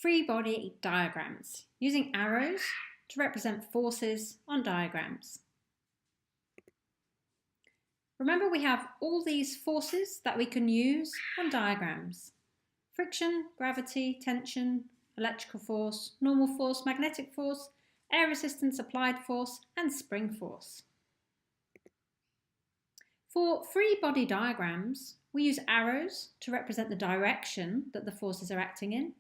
free body diagrams, using arrows to represent forces on diagrams. Remember, we have all these forces that we can use on diagrams: friction, gravity, tension, electrical force, normal force, magnetic force, air resistance, applied force, and spring force. For free body diagrams, we use arrows to represent the direction that the forces are acting in,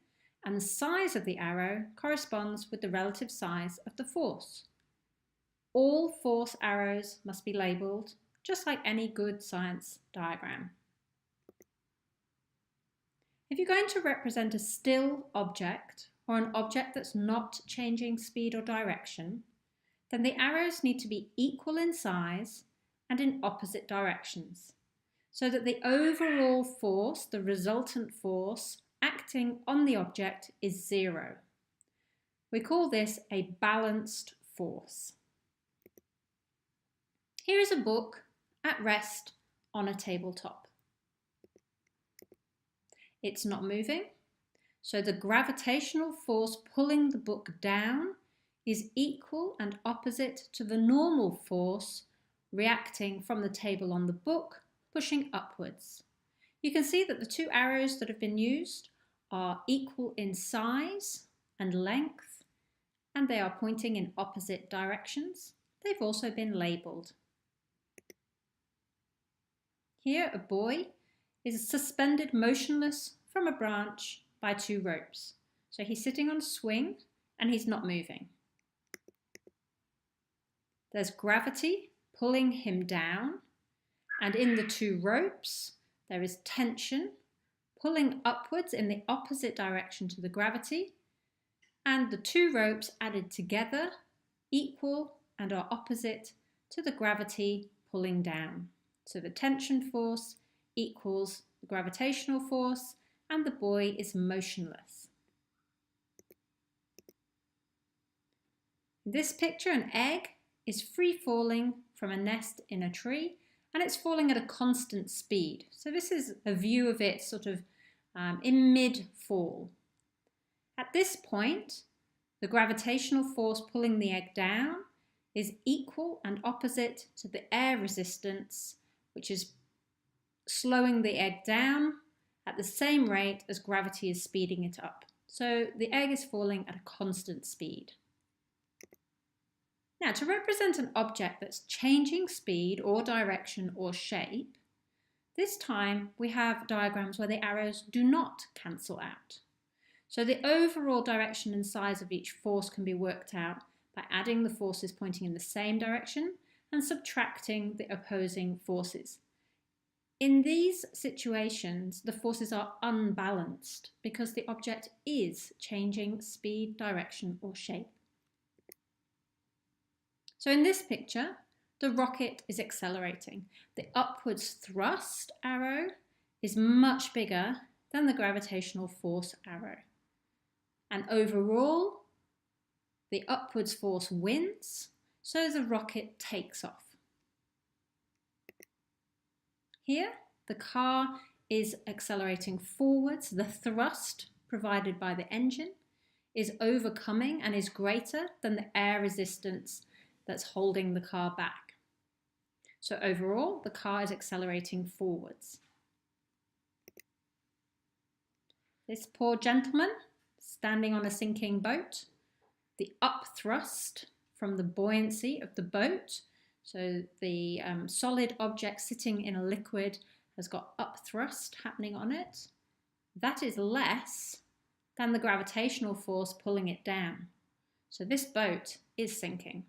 and the size of the arrow corresponds with the relative size of the force. All force arrows must be labelled, just like any good science diagram. If you're going to represent a still object or an object that's not changing speed or direction, then the arrows need to be equal in size and in opposite directions, so that the overall force, the resultant force, acting on the object is 0. We call this a balanced force. Here is a book at rest on a tabletop. It's not moving, so the gravitational force pulling the book down is equal and opposite to the normal force reacting from the table on the book, pushing upwards. You can see that the two arrows that have been used are equal in size and length, and they are pointing in opposite directions. They've also been labelled. Here, a boy is suspended motionless from a branch by 2 ropes. So he's sitting on a swing and he's not moving. There's gravity pulling him down, and in the 2 ropes there is tension pulling upwards in the opposite direction to the gravity, and the 2 ropes added together equal and are opposite to the gravity pulling down. So the tension force equals the gravitational force, and the boy is motionless. In this picture, an egg is free falling from a nest in a tree, and it's falling at a constant speed. So this is a view of it sort of in mid-fall. At this point, the gravitational force pulling the egg down is equal and opposite to the air resistance, which is slowing the egg down at the same rate as gravity is speeding it up. So the egg is falling at a constant speed. Now, to represent an object that's changing speed or direction or shape, this time we have diagrams where the arrows do not cancel out. So the overall direction and size of each force can be worked out by adding the forces pointing in the same direction and subtracting the opposing forces. In these situations, the forces are unbalanced because the object is changing speed, direction, or shape. So in this picture, the rocket is accelerating. The upwards thrust arrow is much bigger than the gravitational force arrow. And overall, the upwards force wins, so the rocket takes off. Here, the car is accelerating forwards. The thrust provided by the engine is overcoming and is greater than the air resistance that's holding the car back. So overall, the car is accelerating forwards. This poor gentleman standing on a sinking boat, the upthrust from the buoyancy of the boat, so the solid object sitting in a liquid has got upthrust happening on it. That is less than the gravitational force pulling it down. So this boat is sinking.